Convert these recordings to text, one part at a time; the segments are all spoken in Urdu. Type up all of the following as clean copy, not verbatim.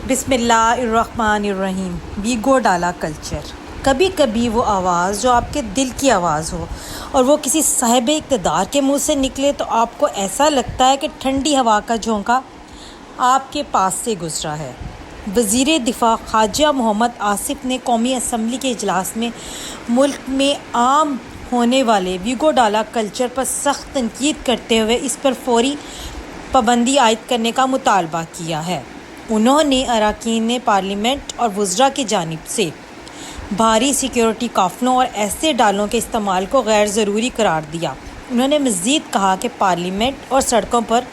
بسم اللہ الرحمن الرحیم۔ ویگو ڈالا کلچر۔ کبھی کبھی وہ آواز جو آپ کے دل کی آواز ہو اور وہ کسی صاحب اقتدار کے منہ سے نکلے تو آپ کو ایسا لگتا ہے کہ ٹھنڈی ہوا کا جھونکا آپ کے پاس سے گزرا ہے۔ وزیر دفاع خواجہ محمد آصف نے قومی اسمبلی کے اجلاس میں ملک میں عام ہونے والے ویگو ڈالا کلچر پر سخت تنقید کرتے ہوئے اس پر فوری پابندی عائد کرنے کا مطالبہ کیا ہے۔ انہوں نے اراکین پارلیمنٹ اور وزراء کی جانب سے بھاری سیکیورٹی قافلوں اور ایسے ڈالوں کے استعمال کو غیر ضروری قرار دیا۔ انہوں نے مزید کہا کہ پارلیمنٹ اور سڑکوں پر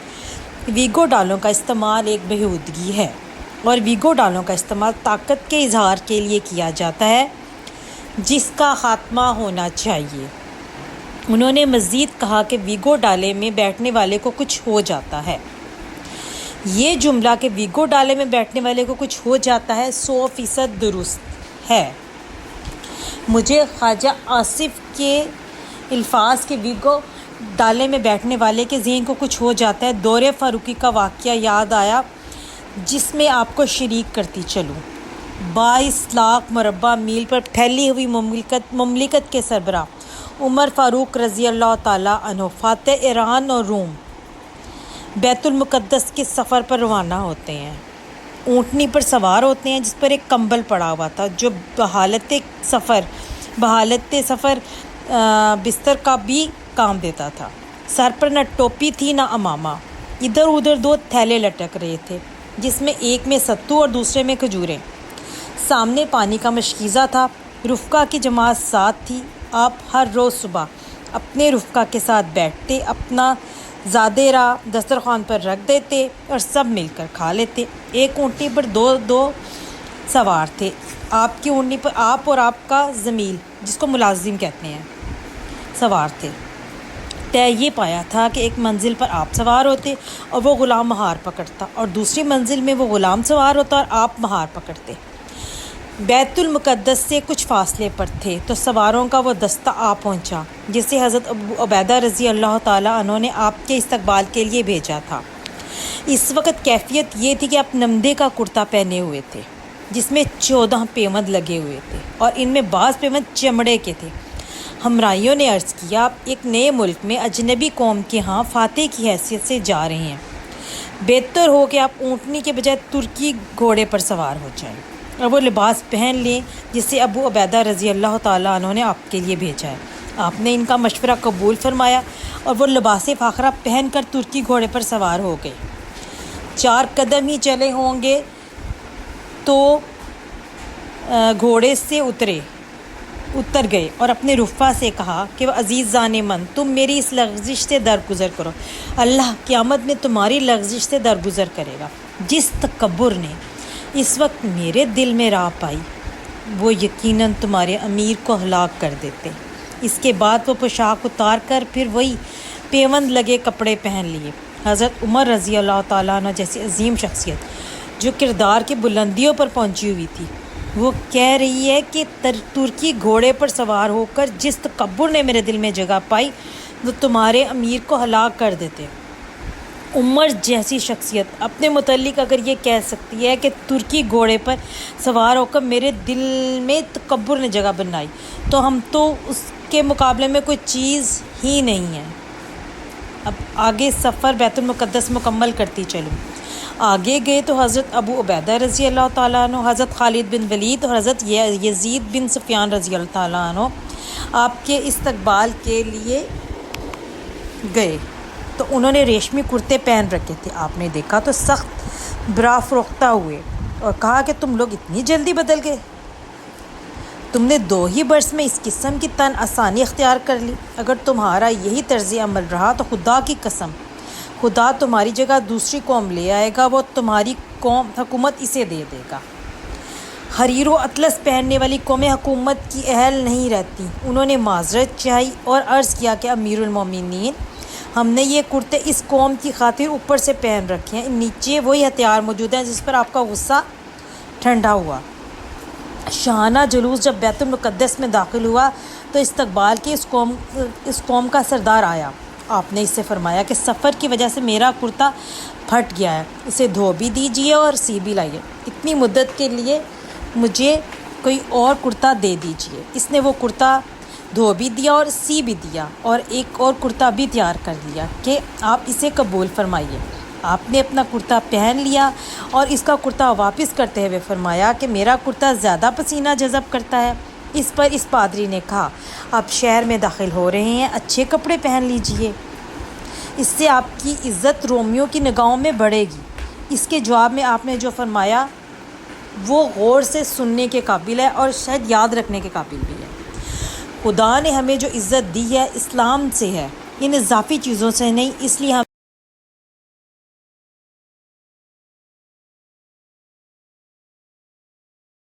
ویگو ڈالوں کا استعمال ایک بےہودگی ہے اور ویگو ڈالوں کا استعمال طاقت کے اظہار کے لیے کیا جاتا ہے جس کا خاتمہ ہونا چاہیے۔ انہوں نے مزید کہا کہ ویگو ڈالے میں بیٹھنے والے کو کچھ ہو جاتا ہے۔ یہ جملہ کہ ویگو ڈالے میں بیٹھنے والے کو کچھ ہو جاتا ہے 100% درست ہے۔ مجھے خواجہ آصف کے الفاظ کے ویگو ڈالے میں بیٹھنے والے کے ذہن کو کچھ ہو جاتا ہے دور فاروقی کا واقعہ یاد آیا جس میں آپ کو شریک کرتی چلوں۔ 22 لاکھ مربع میل پر پھیلی ہوئی مملکت کے سربراہ عمر فاروق رضی اللہ تعالیٰ عنہ فاتح ایران اور روم بیت المقدس کے سفر پر روانہ ہوتے ہیں۔ اونٹنی پر سوار ہوتے ہیں جس پر ایک کمبل پڑا ہوا تھا جو بحالت سفر بستر کا بھی کام دیتا تھا۔ سر پر نہ ٹوپی تھی نہ امامہ۔ ادھر ادھر 2 تھیلے لٹک رہے تھے جس میں ایک میں ستو اور دوسرے میں کھجوریں۔ سامنے پانی کا مشکیزہ تھا۔ رفقا کی جماعت ساتھ تھی۔ آپ ہر روز صبح اپنے رفقا کے ساتھ بیٹھتے، اپنا زادے راہ دسترخوان پر رکھ دیتے اور سب مل کر کھا لیتے۔ ایک اونٹنی پر دو سوار تھے۔ آپ کی اونٹنی پر آپ اور آپ کا زمیل جس کو ملازم کہتے ہیں سوار تھے۔ طے یہ پایا تھا کہ ایک منزل پر آپ سوار ہوتے اور وہ غلام مہار پکڑتا اور دوسری منزل میں وہ غلام سوار ہوتا اور آپ مہار پکڑتے۔ بیت المقدس سے کچھ فاصلے پر تھے تو سواروں کا وہ دستہ آ پہنچا جسے حضرت ابو عبیدہ رضی اللہ تعالیٰ عنہ نے آپ کے استقبال کے لیے بھیجا تھا۔ اس وقت کیفیت یہ تھی کہ آپ نمدے کا کرتا پہنے ہوئے تھے جس میں 14 پیوند لگے ہوئے تھے اور ان میں بعض پیوند چمڑے کے تھے۔ ہمراہیوں نے عرض کیا آپ ایک نئے ملک میں اجنبی قوم کے ہاں فاتح کی حیثیت سے جا رہے ہیں، بہتر ہو کہ آپ اونٹنی کے بجائے ترکی گھوڑے پر سوار ہو جائیں اور وہ لباس پہن لیں جسے ابو عبیدہ رضی اللہ تعالیٰ عنہ نے آپ کے لیے بھیجا ہے۔ آپ نے ان کا مشورہ قبول فرمایا اور وہ لباس فاخرہ پہن کر ترکی گھوڑے پر سوار ہو گئے۔ 4 قدم ہی چلے ہوں گے تو گھوڑے سے اتر گئے اور اپنے رفقا سے کہا کہ وہ عزیزان من تم میری اس لغزش سے درگزر کرو، اللہ قیامت میں تمہاری لغزش سے درگزر کرے گا۔ جس تکبر نے اس وقت میرے دل میں راہ پائی وہ یقیناً تمہارے امیر کو ہلاک کر دیتے۔ اس کے بعد وہ پوشاک اتار کر پھر وہی پیوند لگے کپڑے پہن لیے۔ حضرت عمر رضی اللہ تعالیٰ عنہ جیسی عظیم شخصیت جو کردار کی بلندیوں پر پہنچی ہوئی تھی وہ کہہ رہی ہے کہ ترکی گھوڑے پر سوار ہو کر جس تکبر نے میرے دل میں جگہ پائی وہ تمہارے امیر کو ہلاک کر دیتے۔ عمر جیسی شخصیت اپنے متعلق اگر یہ کہہ سکتی ہے کہ ترکی گھوڑے پر سوار ہو کر میرے دل میں تکبر نے جگہ بنائی تو ہم تو اس کے مقابلے میں کوئی چیز ہی نہیں ہے۔ اب آگے سفر بیت المقدس مکمل کرتی چلوں۔ آگے گئے تو حضرت ابو عبیدہ رضی اللہ تعالیٰ عنہ، حضرت خالد بن ولید اور حضرت یزید بن سفیان رضی اللہ تعالیٰ عنہ آپ کے استقبال کے لیے گئے تو انہوں نے ریشمی کرتے پہن رکھے تھے۔ آپ نے دیکھا تو سخت برافروختہ ہوئے اور کہا کہ تم لوگ اتنی جلدی بدل گئے، تم نے 2 ہی برس میں اس قسم کی تن آسانی اختیار کر لی۔ اگر تمہارا یہی طرز عمل رہا تو خدا کی قسم خدا تمہاری جگہ دوسری قوم لے آئے گا، وہ تمہاری حکومت اسے دے دے گا۔ حریر و اطلس پہننے والی قومیں حکومت کی اہل نہیں رہتی۔ انہوں نے معذرت چاہی اور عرض کیا کہ امیر المومنین ہم نے یہ کرتے اس قوم کی خاطر اوپر سے پہن رکھے ہیں، نیچے وہی ہتھیار موجود ہیں جس پر آپ کا غصہ ٹھنڈا ہوا۔ شاہانہ جلوس جب بیت المقدس میں داخل ہوا تو استقبال کے اس قوم کا سردار آیا آپ نے اس سے فرمایا کہ سفر کی وجہ سے میرا کرتا پھٹ گیا ہے، اسے دھو بھی دیجئے اور سی بھی لائیے، اتنی مدت کے لیے مجھے کوئی اور کرتا دے دیجئے۔ اس نے وہ کرتا دھو بھی دیا اور سی بھی دیا اور ایک اور کرتا بھی تیار کر دیا کہ آپ اسے قبول فرمائیے۔ آپ نے اپنا کرتا پہن لیا اور اس کا کرتا واپس کرتے ہوئے فرمایا کہ میرا کرتا زیادہ پسینہ جذب کرتا ہے۔ اس پر اس پادری نے کہا، آپ شہر میں داخل ہو رہے ہیں، اچھے کپڑے پہن لیجئے، اس سے آپ کی عزت رومیوں کی نگاہوں میں بڑھے گی۔ اس کے جواب میں آپ نے جو فرمایا وہ غور سے سننے کے قابل ہے اور شاید یاد رکھنے کے قابل بھی ہے۔ خدا نے ہمیں جو عزت دی ہے اسلام سے ہے، ان اضافی چیزوں سے نہیں، اس لیے ہم